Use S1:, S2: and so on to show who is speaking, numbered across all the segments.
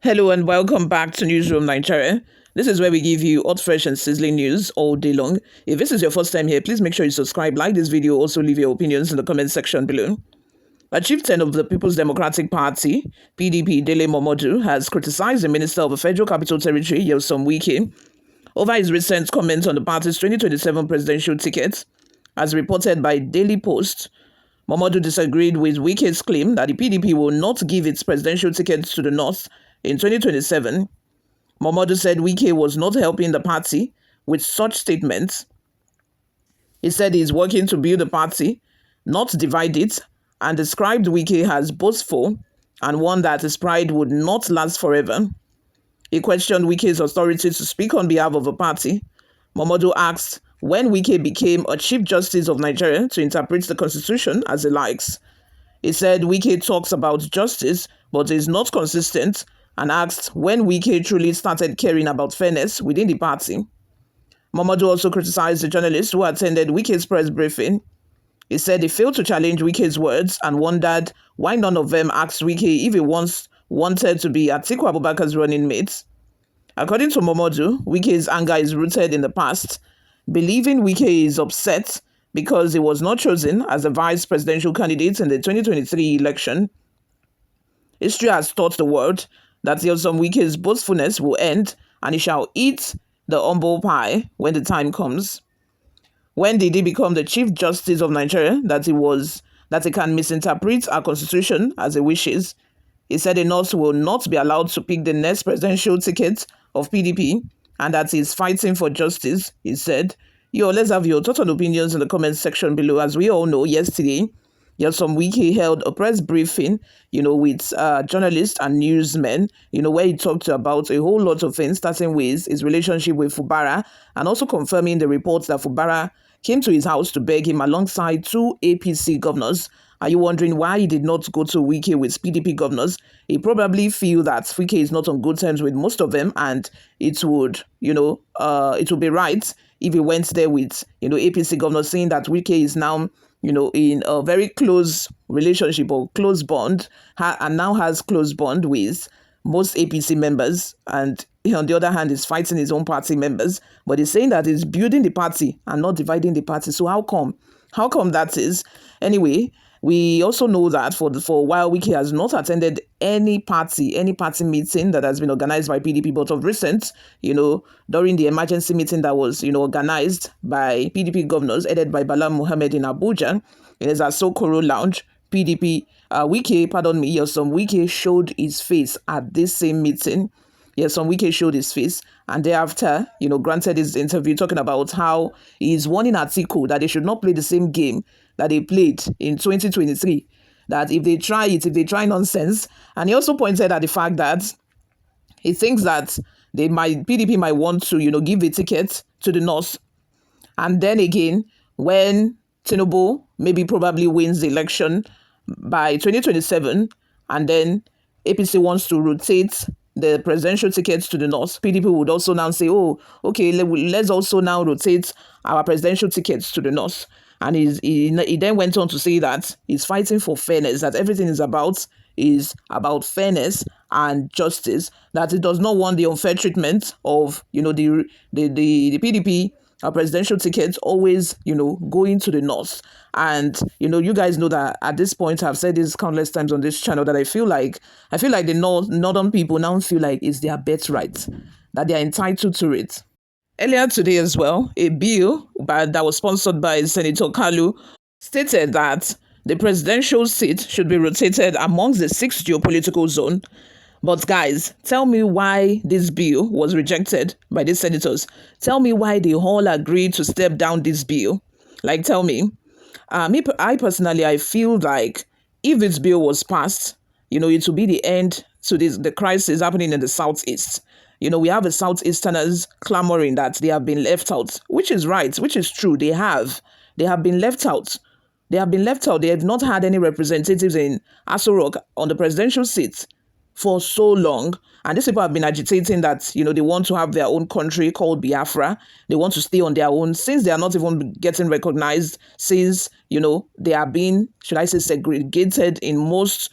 S1: Hello and welcome back to Newsroom Nigeria. This is where we give you hot, fresh and sizzling news all day long. If this is your first time here, please make sure you subscribe, like this video, also leave your opinions in the comment section below. A chieftain of the People's Democratic Party, PDP, Dele Momodu, has criticized the Minister of the Federal Capital Territory, Wike, over his recent comments on the party's 2027 presidential ticket. As reported by Daily Post, Momodu disagreed with Wike's claim that the PDP will not give its presidential ticket to the North in 2027. Momodu said Wike was not helping the party with such statements. He said he is working to build the party, not divide it, and described Wike as boastful and one that his pride would not last forever. He questioned Wike's authority to speak on behalf of the party. Momodu asked when Wike became a Chief Justice of Nigeria to interpret the constitution as he likes. He said Wike talks about justice but is not consistent, and asked when Wike truly started caring about fairness within the party. Momodu also criticized the journalist who attended Wike's press briefing. He said he failed to challenge Wike's words and wondered why none of them asked Wike if he once wanted to be Atiku Abubakar's running mate. According to Momodu, Wike's anger is rooted in the past, believing Wike is upset because he was not chosen as a vice presidential candidate in the 2023 election. History has taught the world that Wike's boastfulness will end and he shall eat the humble pie when the time comes. When did he become the Chief Justice of Nigeria that he can misinterpret our constitution as he wishes? He said the North will not be allowed to pick the next presidential ticket of PDP and that he is fighting for justice, he said. Let's have your thoughts and opinions in the comment section below. As we all know, yesterday, Wike held a press briefing, with journalists and newsmen, where he talked about a whole lot of things, starting with his relationship with Fubara and also confirming the reports that Fubara came to his house to beg him alongside two APC governors. Are you wondering why he did not go to Wike with PDP governors? He probably feel that Wike is not on good terms with most of them, and it would be right if he went there with, APC governors, saying that Wike is now, in a very close relationship or close bond, and now has close bond with most APC members, and on the other hand is fighting his own party members, but he's saying that he's building the party and not dividing the party. So how come that is? Anyway, we also know that for a while Wike has not attended any party meeting that has been organized by PDP, but of recent, during the emergency meeting that was, organized by PDP governors, headed by Bala Muhammad in Abuja, in his Asokoro lounge, Wike showed his face at this same meeting. Wike showed his face, and thereafter, granted his interview, talking about how he's warning Atiku that they should not play the same game that they played in 2023, that if they try nonsense. And he also pointed at the fact that he thinks that PDP might want to, give a ticket to the North. And then again, when Tinubu probably wins the election by 2027, and then APC wants to rotate the presidential tickets to the North, PDP would also now say, oh, okay, let's also now rotate our presidential tickets to the North. And he then went on to say that he's fighting for fairness, that everything is about fairness and justice, that he does not want the unfair treatment of, the PDP presidential tickets always, going to the North. And, you guys know that at this point, I've said this countless times on this channel, that I feel like the northern people now feel like it's their birthright, that they are entitled to it. Earlier today as well, a bill that was sponsored by Senator Kalu stated that the presidential seat should be rotated amongst the 6 geopolitical zone. But guys, tell me why this bill was rejected by these senators. Tell me why they all agreed to step down this bill. Like, tell me. I personally, I feel like if this bill was passed, it would be the end to the crisis happening in the Southeast. We have the Southeasterners clamoring that they have been left out, which is right, which is true. They have been left out. They have been left out. They have not had any representatives in Aso Rock on the presidential seat for so long. And these people have been agitating that, they want to have their own country called Biafra. They want to stay on their own since they are not even getting recognized, since, they are being, should I say, segregated in most,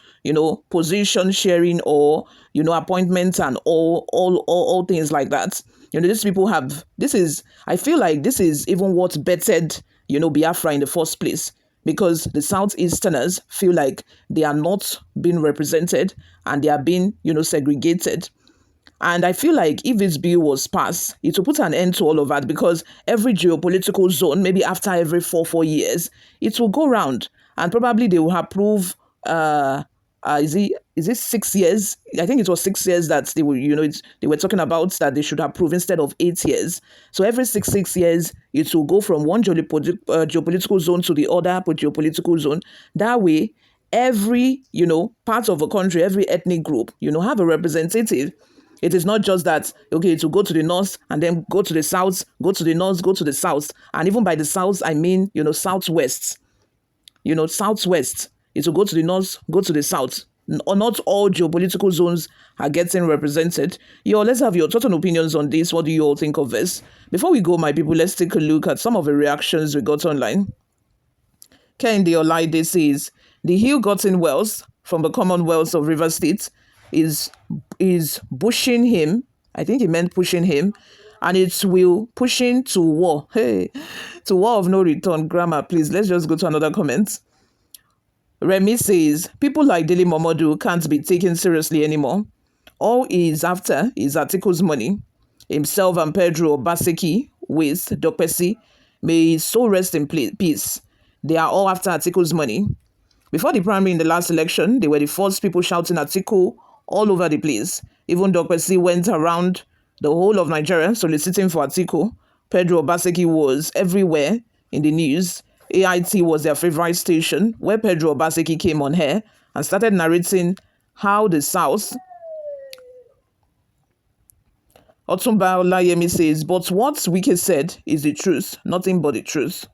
S1: position sharing or, appointments and all things like that. These people have, I feel like this is even what bettered, Biafra in the first place, because the Southeasterners feel like they are not being represented and they are being, segregated. And I feel like if this bill was passed, it will put an end to all of that, because every geopolitical zone, maybe after every 4 years, it will go round and probably they will approve, is it 6 years? I think it was 6 years that they were, they were talking about that they should approve instead of 8 years. So every six years, it will go from one geopolitical zone to the other geopolitical zone. That way, every, part of a country, every ethnic group, have a representative. It is not just that, okay, it will go to the north and then go to the south, go to the north, go to the south. And even by the south, I mean, southwest. Southwest. It will go to the north, go to the south. Not all geopolitical zones are getting represented. Let's have your thoughts and opinions on this. What do you all think of this? Before we go, my people, let's take a look at some of the reactions we got online. Kehinde Olaide says, the ill-gotten wealth from the Commonwealth of Rivers State is pushing him. I think he meant pushing him. And it will pushing to war. Hey, to war of no return. Grammar, please. Let's just go to another comment. Remy says, people like Dele Momodu can't be taken seriously anymore. All he is after is Atiku's money. Himself and Pedro Obaseki with Dokpesi, may his soul rest in peace. They are all after Atiku's money. Before the primary in the last election, they were the first people shouting Atiku all over the place. Even Dokpesi went around the whole of Nigeria soliciting for Atiku. Pedro Obaseki was everywhere in the news. AIT was their favorite station, where Pedro Obaseki came on air and started narrating how the South. Otumba Olayemi says, but what Wike said is the truth, nothing but the truth.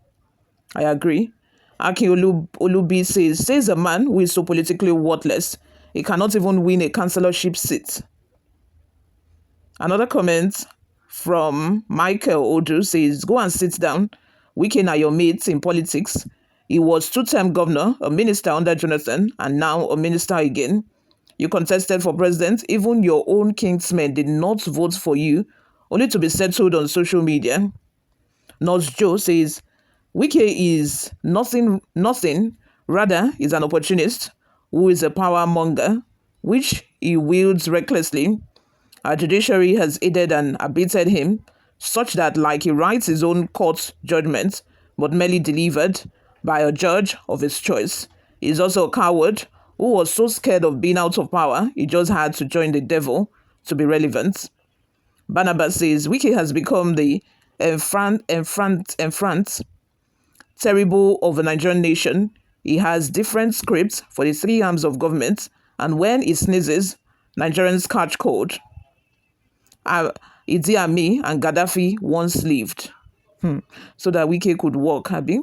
S1: I agree. Aki Olubi says a man who is so politically worthless, he cannot even win a councillorship seat. Another comment from Michael Odu says, go and sit down. Wike are your mates in politics. He was two-term governor, a minister under Jonathan, and now a minister again. You contested for president. Even your own kinsmen did not vote for you, only to be settled on social media. Nurse Joe says, Wike is nothing, rather is an opportunist who is a power monger, which he wields recklessly. Our judiciary has aided and abetted him, such that like he writes his own court judgment, but merely delivered by a judge of his choice. He is also a coward who was so scared of being out of power, he just had to join the devil to be relevant. Barnabas says, Wike has become the enfront terrible of the Nigerian nation. He has different scripts for the three arms of government, and when he sneezes, Nigerians catch cold. Idi Amin and Gaddafi once lived. So that Wike could walk, Abi.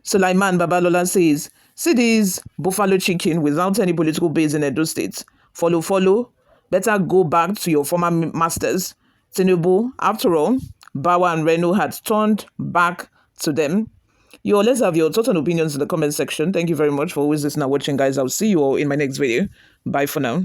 S1: Sulaiman Babalola says, see this buffalo chicken without any political base in Edo State. Follow. Better go back to your former masters. Tinubu, after all, Bawa and Reno had turned back to them. Let's have your thoughts and opinions in the comment section. Thank you very much for always listening and watching, guys. I'll see you all in my next video. Bye for now.